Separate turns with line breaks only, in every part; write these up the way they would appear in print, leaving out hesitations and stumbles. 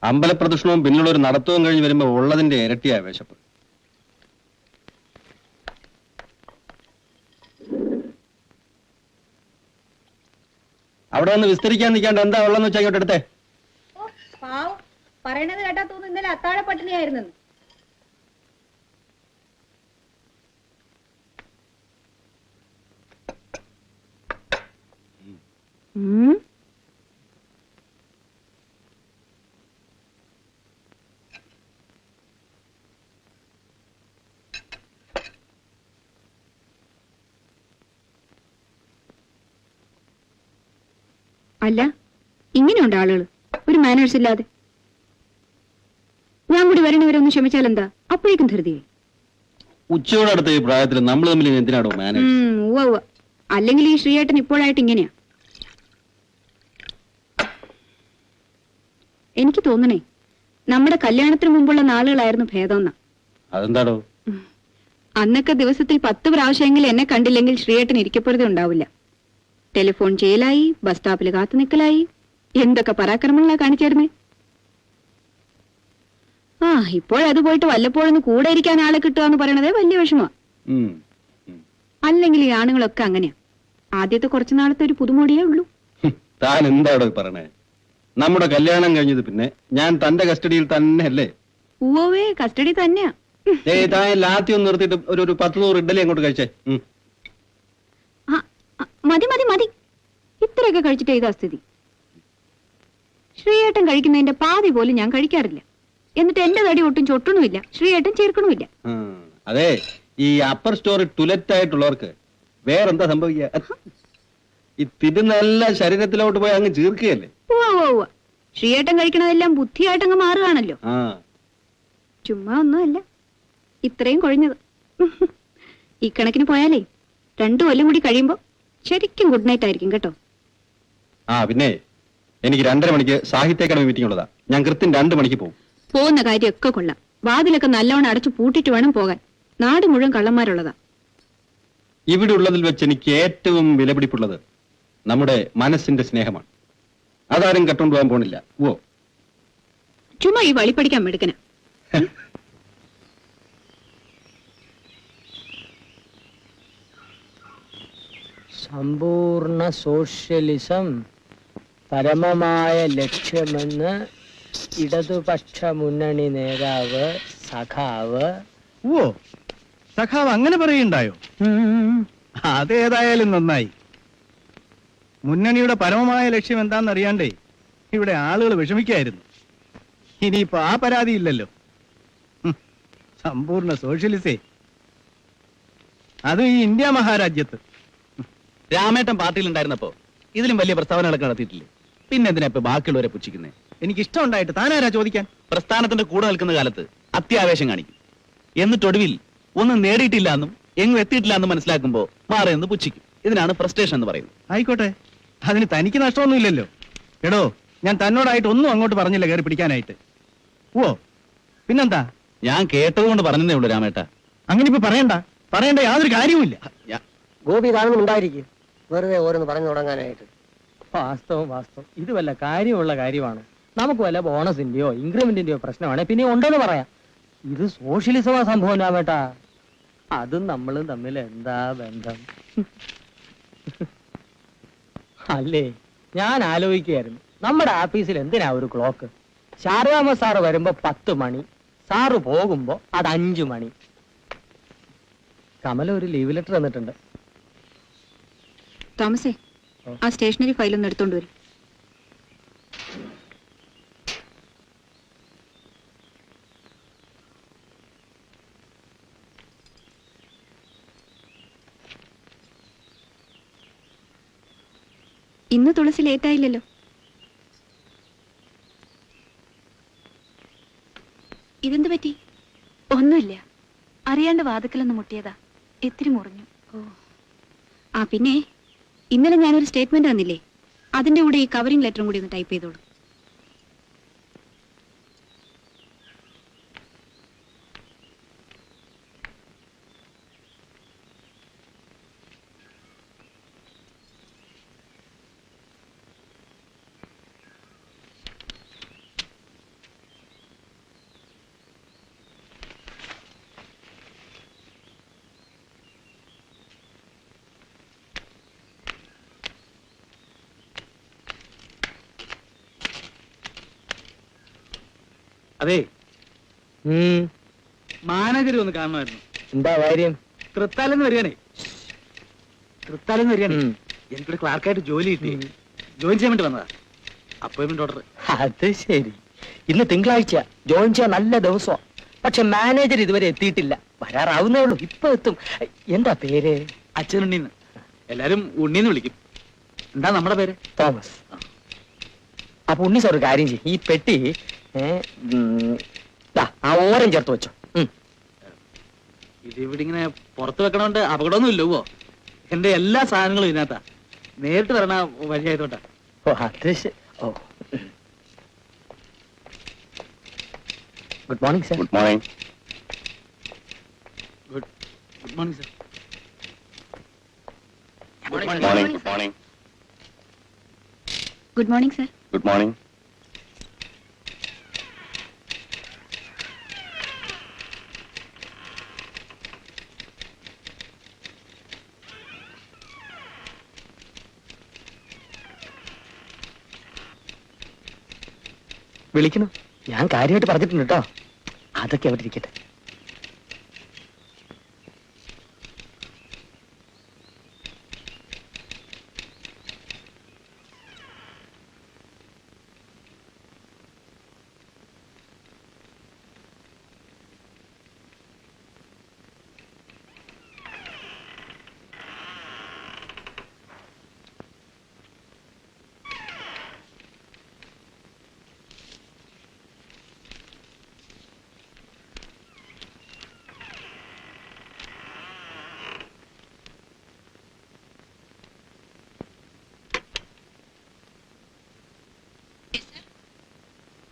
അമ്പലപ്രദക്ഷിണവും പിന്നുള്ള ഒരു നടത്തവും കഴിഞ്ഞ് വരുമ്പോ ഉള്ളതിന്റെ ഇരട്ടിയായ വിശപ്പ്. അവിടെ ഒന്ന് വിസ്തരിക്കാൻ നിൽക്കാണ്ട് എന്താ ഉള്ളതെന്ന് വെച്ചാൽ ഇങ്ങോട്ട് എടുത്തേ.
പറയണത് കേട്ടാ തോന്നുന്നു ഇന്നലെ അത്താഴ പട്ടിണിയായിരുന്നു.
അല്ല, ഇങ്ങനെയുണ്ട് ആളുകൾ, ഒരു മാനേഴ്സ് ഇല്ലാതെ. ഞാൻ കൂടി വരണവരെ ഒന്ന് ക്ഷമിച്ചാൽ എന്താ? അപ്പോഴേക്കും ധൃതിയായി.
ഉച്ചയോടടുത്ത ഈ പ്രായത്തിൽ നമ്മൾ തമ്മിൽ എന്തിനാണോ മാനേഴ്സ്?
അല്ലെങ്കിൽ ഈ ശ്രീയേട്ടൻ ഇപ്പോഴായിട്ട് ഇങ്ങനെയാ. എനിക്ക് തോന്നണേ നമ്മുടെ കല്യാണത്തിന് മുമ്പുള്ള നാളുകളായിരുന്നു ഭേദമെന്ന.
അതെന്താടോ?
അന്നൊക്കെ ദിവസത്തിൽ 10 പ്രാവശ്യമെങ്കിലും എന്നെ കണ്ടില്ലെങ്കിൽ ശ്രീയേട്ടൻ ഇരിക്കപ്പുറത്തെ ഉണ്ടാവില്ല. ടെലിഫോൺ ചെയ്യലായി, ബസ് സ്റ്റോപ്പിൽ കാത്തു നിൽക്കലായി, എന്തൊക്കെ പരാക്രമങ്ങളാ കാണിച്ചായിരുന്നേ. ഇപ്പോഴത് പോയിട്ട് വല്ലപ്പോഴൊന്ന് കൂടെ ഇരിക്കാൻ ആളെ കിട്ടുക എന്ന് പറയണതേ വലിയ വിഷമാ. അല്ലെങ്കിൽ ഈ ആണുങ്ങളൊക്കെ അങ്ങനെയാ. ആദ്യത്തെ കുറച്ചു നാളത്തെ ഒരു പുതുമോടിയേ ഉള്ളൂ.
താൻ എന്താടോ പറഞ്ഞേ? നമ്മുടെ കല്യാണം കഴിഞ്ഞത് പിന്നെ ഞാൻ തന്റെ കസ്റ്റഡിയിൽ തന്നെ അല്ലേ?
ഉവ്വേ, കസ്റ്റഡി തന്നെയാ.
താൻ ലാത്തി ഒന്ന് നിർത്തിയിട്ട് ഒരു 10-100 ഇഡ്ഡലി അങ്ങോട്ട് കഴിച്ചേ.
മതി മതി മതി, ഇത്രയൊക്കെ കഴിച്ചിട്ട് ഇതാ സ്ഥിതി. ശ്രീയേട്ടൻ കഴിക്കുന്നതിന്റെ പാതി പോലും ഞാൻ കഴിക്കാറില്ല. എന്നിട്ട് എന്റെ തടി ഒട്ടും ചൊട്ടണമില്ല, ശ്രീയേട്ടൻ ചേർക്കണമില്ല.
അതെ, ഈ അപ്പർ സ്റ്റോറി ടുലറ്റ് ആയിട്ടുള്ളവർക്ക് വേറെന്താ സംഭവിക്കുക? ഈ തിരുന്നെല്ലാം ശരീരത്തിലോട്ട് പോയി അങ്ങ് ചീർക്കുകയല്ലേ.
ശ്രീയേട്ടൻ കഴിക്കണതെല്ലാം ബുദ്ധിയായിട്ടങ്ങ് മാറുകയാണല്ലോ. ചുമ്മാ ഒന്നുമല്ല ഇത്രയും കൊഴിഞ്ഞത്. ഈ കണക്കിന് പോയാലേ 2 കൊല്ലം കൂടി കഴിയുമ്പോ ശരിക്കും ഗുഡ് നൈറ്റ് ആയിരിക്കും കേട്ടോ.
പിന്നെ എനിക്ക് 2:30 മണിക്ക് സാഹിത്യ അക്കാദമി മീറ്റിംഗ് ഉള്ളതാ. ഞാൻ കൃത്യം 2 മണിക്ക് പോകും.
പോകുന്ന കാര്യമൊക്കെ കൊള്ളാം. വാതിലൊക്കെ നല്ലവണ്ണം അടച്ചു പൂട്ടിട്ട് വേണം പോകാൻ. നാട് മുഴുവൻ കള്ളന്മാരുള്ളതാ.
ഇവിടെ ഉള്ളതിൽ വെച്ച് എനിക്ക് ഏറ്റവും വിലപിടിപ്പുള്ളത് നമ്മുടെ മനസ്സിന്റെ സ്നേഹമാണ്. അതാരും കട്ടുകൊണ്ടുപോകാൻ പോണില്ല.
ചുമ്മാ ഈ വളിപ്പടിക്കാൻ മെടുക്കന.
സമ്പൂർണ്ണ സോഷ്യലിസം പരമമായ ലക്ഷ്യമെന്ന് ഇടതുപക്ഷ മുന്നണി നേതാവ് സഖാവ്.
സഖാവ് അങ്ങനെ പറയുണ്ടായോ? അതേതായാലും നന്നായി. മുന്നണിയുടെ പരമമായ ലക്ഷ്യം എന്താണെന്നറിയാണ്ടേ ഇവിടെ ആളുകൾ വിഷമിക്കായിരുന്നു. ഇനിയിപ്പോ ആ പരാതി ഇല്ലല്ലോ. സമ്പൂർണ്ണ സോഷ്യലിസേ, അതും ഈ ഇന്ത്യ മഹാരാജ്യത്ത്.
രാമേട്ടൻ പാർട്ടിയിൽ ഉണ്ടായിരുന്നപ്പോ ഇതിലും വലിയ പ്രസ്താവനകളൊക്കെ നടത്തിയിട്ടില്ലേ? പിന്നെ എന്തിനാ ഇപ്പൊ ബാക്കിയുള്ളവരെ പുച്ഛിക്കുന്നേ?
എനിക്കിഷ്ടം ഉണ്ടായിട്ട് താനാരാ ചോദിക്കാൻ?
പ്രസ്ഥാനത്തിന്റെ കൂടെ നിൽക്കുന്ന കാലത്ത് അത്യാവേശം കാണിക്കും. എന്നിട്ടൊടുവിൽ ഒന്നും നേടിയിട്ടില്ല എന്നും എങ്ങും എത്തിയിട്ടില്ല എന്നും മനസ്സിലാക്കുമ്പോ മാറിയെന്ന് പുച്ഛിക്കും. ഇതിനാണ് ഫ്രസ്ട്രേഷൻ എന്ന് പറയുന്നത്.
ആയിക്കോട്ടെ, അതിന് തനിക്ക് നഷ്ടമൊന്നുമില്ലല്ലോ. എടോ, ഞാൻ തന്നോടായിട്ട് ഒന്നും അങ്ങോട്ട് പറഞ്ഞില്ല കയറി പിടിക്കാനായിട്ട്. പിന്നെന്താ?
ഞാൻ കേട്ടത് കൊണ്ട് പറഞ്ഞതേ ഉള്ളൂ രാമേട്ട.
അങ്ങനെ ഇപ്പൊ പറയണ്ട യാതൊരു കാര്യവുമില്ല.
ഗോപി കാണുന്നു ഉണ്ടായിരിക്കും, വെറുതെ ഓരോന്ന് പറഞ്ഞു തുടങ്ങാനായിട്ട്. വാസ്തവം ഇത് വല്ല കാര്യമുള്ള കാര്യമാണ്. നമുക്ക് വല്ല ബോണസിന്റെയോ ഇൻക്രിമെന്റിന്റെയോ പ്രശ്നമാണ്, പിന്നെ ഉണ്ടെന്ന് പറയാം. ഇത് സോഷ്യലിസമാ സംഭവം രാമേട്ടാ. അതും നമ്മളും തമ്മിൽ എന്താ ബന്ധം? അല്ലേ, ഞാൻ ആലോചിക്കുകയായിരുന്നു, നമ്മുടെ ആഫീസിൽ എന്തിനാ ഒരു ക്ലോക്ക്? ശാരദാമ്മ സാറ് വരുമ്പോ 10 മണി, സാറ് പോകുമ്പോ അത് 5 മണി. കമല ഒരു ലീവ് ലെറ്റർ തന്നിട്ടുണ്ട്.
തോമസേ, ആ സ്റ്റേഷനറി ഫയലൊന്നും എടുത്തോണ്ട് വരും. ഇന്ന് തുളസി ലേറ്റായില്ലല്ലോ. ഇതെന്ത് പറ്റി? ഒന്നുമില്ല, അറിയാണ്ട് വാതിക്കലൊന്ന് മുട്ടിയതാ, ഇത്തിരി മുറിഞ്ഞു. പിന്നെ ഇന്നലെ ഞാനൊരു സ്റ്റേറ്റ്മെന്റ് തന്നില്ലേ, അതിന്റെ കൂടെ ഈ കവറിംഗ് ലെറ്ററും കൂടി ഒന്ന് ടൈപ്പ് ചെയ്തോളൂ.
അതെ,
ഉം.
മാനേജർ ഒന്ന് കാണണമായിരുന്നു.
എന്താ കാര്യം?
തൃത്താലെന്ന് വരികയാണേ. തൃത്താലെന്ന് വരികയാണേ.
ഉം.
എനിക്കൊരു ക്ലാർക്കായിട്ട് ജോലി കിട്ടി. ജോയിൻ ചെയ്യാൻ വേണ്ടി വന്നതാ. Appointment order.
അത് ശരി. ഇന്ന് തിങ്കളാഴ്ച, ജോയിൻ ചെയ്യാൻ നല്ല ദിവസം. പക്ഷെ മാനേജർ ഇതുവരെ എത്തിയിട്ടില്ല. വരാറാവുന്നേ ഉള്ളൂ. ഇപ്പൊ എത്തും. എന്താ പേര്?
അച്ഛനുണ്ണീന്ന്. എല്ലാരും ഉണ്ണീന്ന് വിളിക്കും. എന്താ നമ്മുടെ പേര്?
തോമസ്. അപ്പൊ ഉണ്ണി സാർ ഒരു കാര്യം ചെയ്യും, ഈ പെട്ടി ദാ, ആ ഓരം ചേർത്ത് വെച്ചോ.
ഇത് ഇവിടെ ഇങ്ങനെ പുറത്ത് വെക്കണോണ്ട് അപകടമൊന്നും ഇല്ലവോ? എന്റെ എല്ലാ സാധനങ്ങളും ഇതിനകത്താ. നേരിട്ട് വരണ വഴിയായതോട്ടാ.
ഓ അത് ശരി. ഓ, good morning sir.
Good morning.
Good morning sir.
Good morning. Good morning.
Good morning sir.
Good morning.
വിളിക്കണം, ഞാൻ കാര്യമായിട്ട് പറഞ്ഞിട്ടുണ്ട് കേട്ടോ. അതൊക്കെ അവിടെ ഇരിക്കട്ടെ.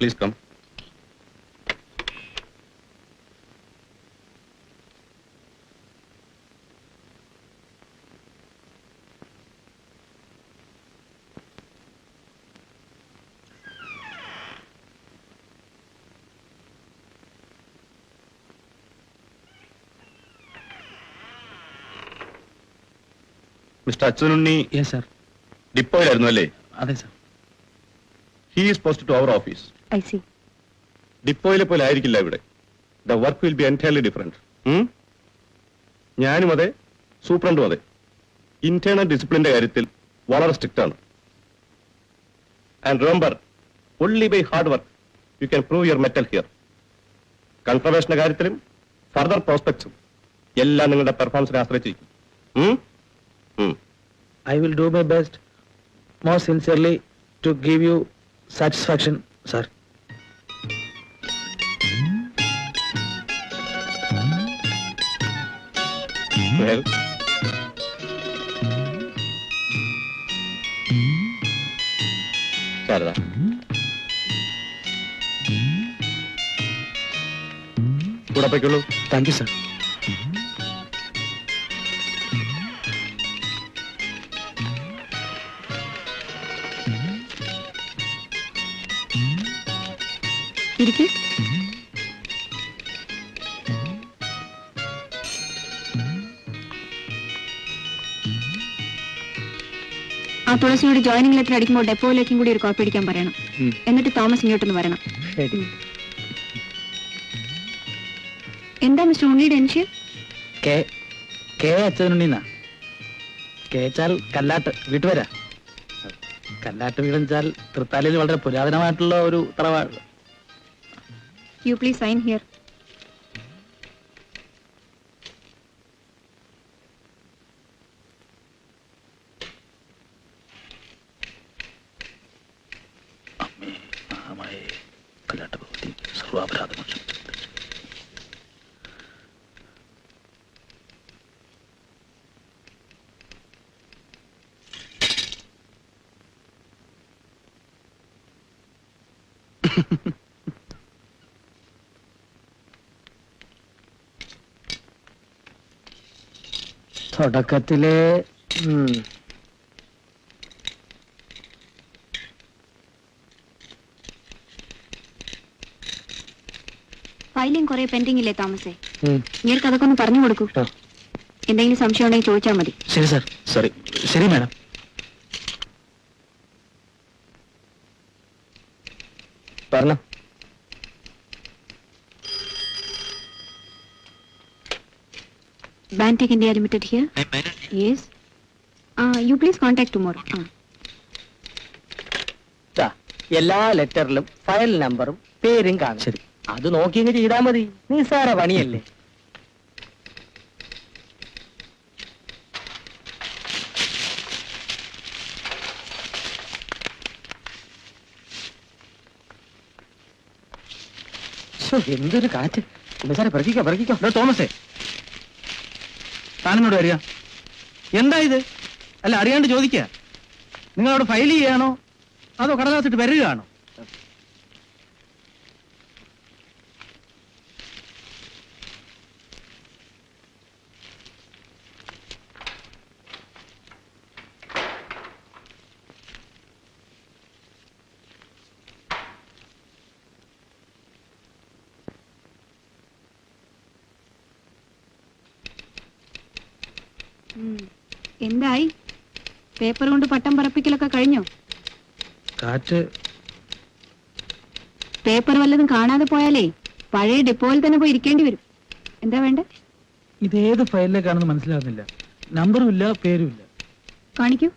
Please come. Mr. Achanunni,
yes sir.
ഡിപ്പോയിലായിരുന്നു അല്ലേ?
അതെ sir.
He is posted to our office.
I see.
ഡിപ്പോയിലെ പോലെ ആയിരിക്കില്ല ഇവിടെ. The work will be entirely different. ഞാനും അതെ, സൂപ്രണ്ടും അതെ. ഇന്റേണൽ ഡിസിപ്ലിന്റെ കാര്യത്തിൽ വളരെ സ്ട്രിക്റ്റ് ആണ്. And remember, only by hard work you can prove your mettle here. കൺഫർമേഷന്റെ കാര്യത്തിലും ഫർദർ പ്രോസ്പെക്ട്സും എല്ലാം നിങ്ങളുടെ പെർഫോമൻസിനെ ആശ്രയിച്ചിരിക്കും.
I will do my best, most sincerely, to give you satisfaction, sir.
Well, Sharada, കൂടെ പോയിക്കോളൂ.
Thank you, sir.
ഇരിക്കേ. ആ തുളസിയോട് ജോയിനിങ് ലെറ്റർ അടിക്കുമ്പോൾ ഡെപ്പോയിലേക്കും കൂടി ഒരു കോപ്പി അടിക്കാൻ പറയണം. എന്നിട്ട് തോമസ് ഇങ്ങോട്ടൊന്ന് വരണം. എന്താ മിസ്റ്റർ ഉണ്ണിയുടെ ഇനിഷ്യൽ?
കെ അച്ഛനുണ്ണീന്നാ. കേച്ചാൽ കല്ലാട്ട് വീട്ടുവരാ. കല്ലാട്ട് വീടെന്നുവെച്ചാൽ തൃത്താലയിൽ വളരെ പുരാതനമായിട്ടുള്ള ഒരു തറവാട്.
You please sign here.
തുടക്കത്തില്
ഫയലിംഗ് കുറെ പെൻഡിംഗ് ഇല്ലേ തോമസേ? ഇങ്ങനെ അതൊക്കെ ഒന്ന് പറഞ്ഞു കൊടുക്കൂ. എന്തെങ്കിലും സംശയം ഉണ്ടെങ്കിൽ ചോദിച്ചാൽ മതി.
ശരി സാർ. ശരി മാഡം.
പറഞ്ഞോ.
Bantech India Limited here. Yes. You please contact tomorrow.
ദാ, എല്ലാ ലെറ്ററിലും ഫയൽ നമ്പറും പേരും കാണും. ശരി, അത് നോക്കി ഇങ്ങ് ചെയ്താ മതി. നിസ്സാര പണിയല്ലേ. എന്തൊരു കാറ്റ്. സാറെ പിറക്കിക്കോ പിറക്കിക്കോ.
തോമസേ, താനെന്നോട് വരിക. എന്താ ഇത്? അല്ല, അറിയാണ്ട് ചോദിക്കുക. നിങ്ങൾ അവിടെ ഫയൽ ചെയ്യാണോ അതോ കടലാസിട്ട് വരികയാണോ?
എന്തായി? പേപ്പർ കൊണ്ട് പട്ടം പറപ്പിക്കലൊക്കെ കഴിഞ്ഞോ?
കാറ്റ്.
പേപ്പർ വല്ലതും കാണാതെ പോയാലേ പഴയ ഡിപ്പോയിൽ തന്നെ പോയി ഇരിക്കേണ്ടി വരും. എന്താ വേണ്ടേ?
ഇതേത് ഫയലിലേക്കാണെന്ന് മനസ്സിലാകുന്നില്ല. നമ്പറും ഇല്ല, പേരും ഇല്ല.
കാണിക്കൂ.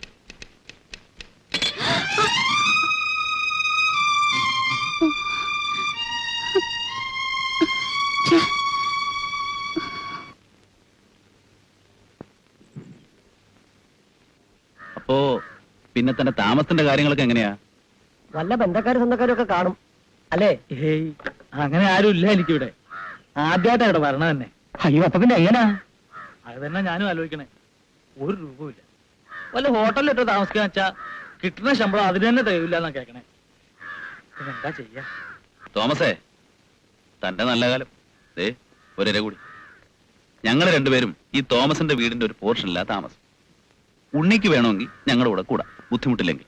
അപ്പോ പിന്നെ തന്നെ താമസത്തിന്റെ കാര്യങ്ങളൊക്കെ എങ്ങനെയാ?
വല്ല ബന്ധക്കാരും സ്വന്തക്കാരും ഒക്കെ കാണും അല്ലേ?
ഏയ്, അങ്ങനെ ആരും ഇല്ല എനിക്കിവിടെ. ആദ്യമായിട്ടാ ഇവിടെ വരണ തന്നെ.
അയ്യോ, അപ്പൊ പിന്നെ എങ്ങനാ?
അത് തന്നെ ഞാനും ആലോചിക്കണേ. ഒരു രൂപമില്ല. വല്ല ഹോട്ടലിലിട്ട് താമസിക്കാന്ന് വെച്ചാ കിട്ടുന്ന ശമ്പളം അതിന് തന്നെ തികയില്ല എന്നാ കേക്കണേ. പിന്നെ എന്താ ചെയ്യാ?
തോമസേ, തന്റെ നല്ല കാലം. ദേ ഒരേ കൂടി. ഞങ്ങൾ രണ്ടുപേരും ഈ തോമസിന്റെ വീടിന്റെ ഒരു പോർഷനില്ല താമസം. ഉണ്ണിക്ക് വേണമെങ്കിൽ ഞങ്ങളുടെ കൂടെ കൂടാ, ബുദ്ധിമുട്ടില്ലെങ്കിൽ.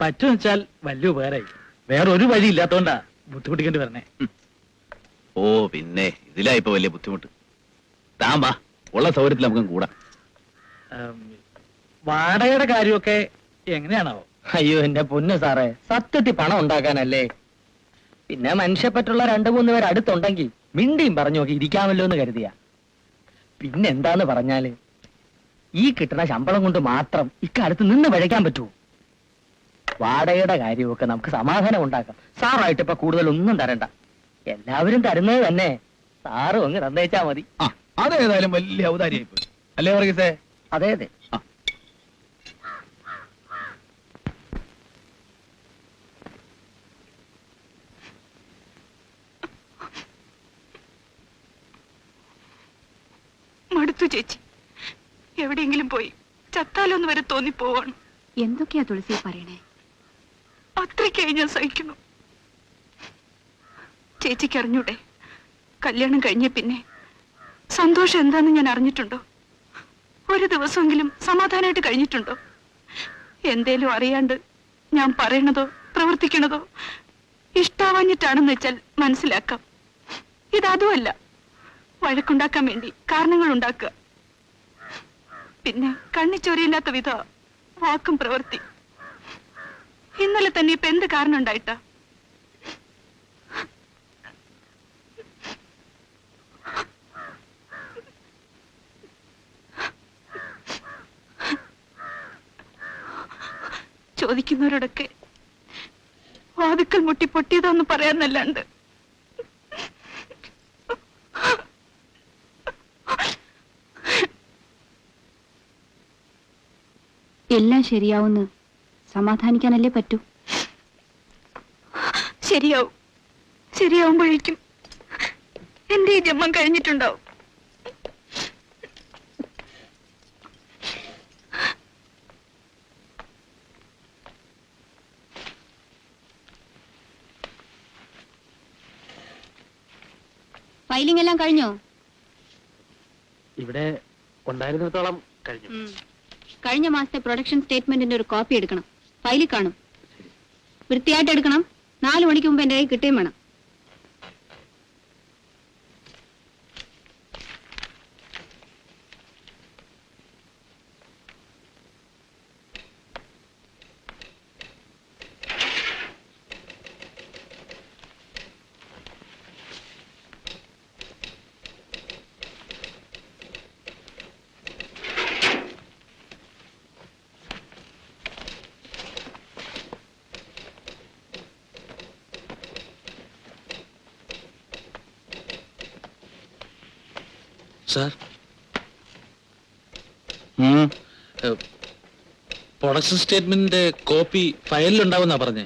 പറ്റുമെന്ന് വെച്ചാൽ വലിയ ഉപകാരമായി. വേറെ ഒരു വഴി ഇല്ലാത്തോണ്ടാ ബുദ്ധിമുട്ടിക്കേണ്ടി വരണേ.
ഓ പിന്നെ ഇതിലാ ഇപ്പൊ വലിയ ബുദ്ധിമുട്ട്. താൻ വാ, ഉള്ള സൗകര്യത്തിൽ നമുക്ക് കൂടാം.
വാടകയുടെ കാര്യമൊക്കെ എങ്ങനെയാണാവോ?
അയ്യോ എന്റെ പൊന്നു സാറേ, സത്യത്തിൽ പണം ഉണ്ടാക്കാനല്ലേ. പിന്നെ മനുഷ്യപ്പറ്റുള്ള 2-3 പേർ അടുത്തുണ്ടെങ്കിൽ മിണ്ടിയും പറഞ്ഞു നോക്കി ഇരിക്കാമല്ലോ എന്ന് കരുതിയ. പിന്നെന്താന്ന് പറഞ്ഞാല് ഈ കിട്ടുന്ന ശമ്പളം കൊണ്ട് മാത്രം ഇക്കാലത്ത് നിന്ന് പഴയ്ക്കാൻ പറ്റുമോ? വാടകയുടെ കാര്യമൊക്കെ നമുക്ക് സമാധാനം ഉണ്ടാക്കാം. സാറായിട്ട് ഇപ്പൊ കൂടുതലൊന്നും തരണ്ട. എല്ലാവരും തരുന്നത് തന്നെ സാറും അങ്ങ് തന്നേച്ചാ മതി.
ആ, അതേതായാലും വലിയ ഔദാര്യായിപ്പോയി അല്ലേ വർഗീസേ?
അതെ അതെ.
മടുത്തു ചേച്ചി. എവിടെയെങ്കിലും പോയി ചത്താലോന്ന് വരെ തോന്നിപ്പോവാണ്.
എന്തൊക്കെയാ തുളസി പറയണേ?
അത്രയ്ക്കായി ഞാൻ സഹിക്കുന്നു. ചേച്ചിക്ക് അറിഞ്ഞൂടെ, കല്യാണം കഴിഞ്ഞ പിന്നെ സന്തോഷം എന്താന്ന് ഞാൻ അറിഞ്ഞിട്ടുണ്ടോ? ഒരു ദിവസമെങ്കിലും സമാധാനമായിട്ട് കഴിഞ്ഞിട്ടുണ്ടോ? എന്തേലും അറിയാണ്ട് ഞാൻ പറയണതോ പ്രവർത്തിക്കണതോ ഇഷ്ടാവാഞ്ഞിട്ടാണെന്ന് വെച്ചാൽ മനസ്സിലാക്കാം. ഇതതുമല്ല, വഴക്കുണ്ടാക്കാൻ വേണ്ടി കാരണങ്ങൾ ഉണ്ടാക്കുക. പിന്നെ കണ്ണിച്ചോരയില്ലാത്ത വിധ വാക്കും പ്രവൃത്തി. ഇന്നലെ തന്നെ ഇപ്പൊ എന്ത് കാരണം ഉണ്ടായിട്ടാ? ചോദിക്കുന്നവരോടൊക്കെ വാതുക്കൽ മുട്ടി പൊട്ടിയതാന്ന് പറയാന്നല്ലാണ്ട്
എല്ലാം ശരിയാവുന്ന് സമാധാനിക്കാനല്ലേ പറ്റൂ.
ശരിയാവും. ശരിയാവുമ്പോഴേക്കും എന്റെ ഈ ജന്മം കഴിഞ്ഞിട്ടുണ്ടാവും.
ഫയലിംഗ് എല്ലാം കഴിഞ്ഞോ?
ഇവിടെ ഉണ്ടായിരുന്നിടത്തോളം കഴിഞ്ഞു.
കഴിഞ്ഞ മാസത്തെ പ്രൊഡക്ഷൻ സ്റ്റേറ്റ്മെന്റിന്റെ ഒരു കോപ്പി എടുക്കണം. ഫയലിൽ കാണും. വൃത്തിയായിട്ട് എടുക്കണം. 4 മണിക്ക് മുമ്പ് എന്റെ കയ്യിൽ കിട്ടുകയും വേണം.
സാർ പ്രൊഡക്ഷൻ സ്റ്റേറ്റ്മെന്റിന്റെ കോപ്പി ഫയലിലുണ്ടാവുന്നാ പറഞ്ഞേ.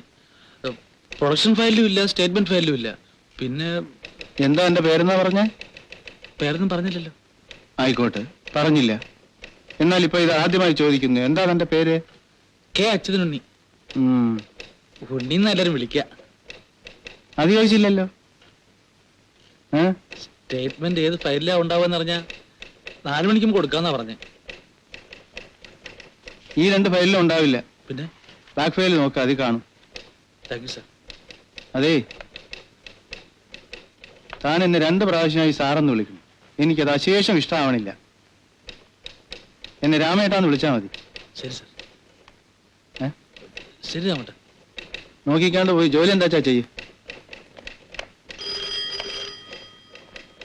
പ്രൊഡക്ഷൻ ഫയലിലും ഇല്ല, സ്റ്റേറ്റ്മെന്റ് ഫയലിലും ഇല്ല. പിന്നെ
എന്താ എന്റെ പേരെന്നാ പറഞ്ഞേ?
പേരൊന്നും പറഞ്ഞില്ലല്ലോ.
ആയിക്കോട്ടെ, പറഞ്ഞില്ല. എന്നാൽ ഇപ്പൊ ഇത് ആദ്യമായി ചോദിക്കുന്നു, എന്താ എന്റെ പേര്?
കെ അച്യുതനുണ്ണി. ഉണ്ണിന്ന് എല്ലാരും വിളിക്ക.
അത് ചോദിച്ചില്ലല്ലോ.
സ്റ്റേറ്റ്മെന്റ് ഏത് ഫയലിലാ ഉണ്ടാവുമെന്ന് പറഞ്ഞാ 4 മണിക്കും കൊടുക്കാന്നാ പറഞ്ഞേ.
ഈ 2 ഫയലിലും ഉണ്ടാവില്ല.
പിന്നെ
ബാക്ക് ഫയൽ നോക്ക, അത് കാണും.
Thank you sir.
അതേ, താൻ എന്നെ 2 പ്രാവശ്യമായി സാറെന്ന് വിളിക്കുന്നു. എനിക്കത് അശേഷം ഇഷ്ടമാവണില്ല. എന്നെ രാമേട്ടാന്ന് വിളിച്ചാൽ മതി.
ശരി സാർ. ശരി രാമേട്ട.
നോക്കിക്കാണ്ട് പോയി ജോലി എന്താ ചെയ്യ്.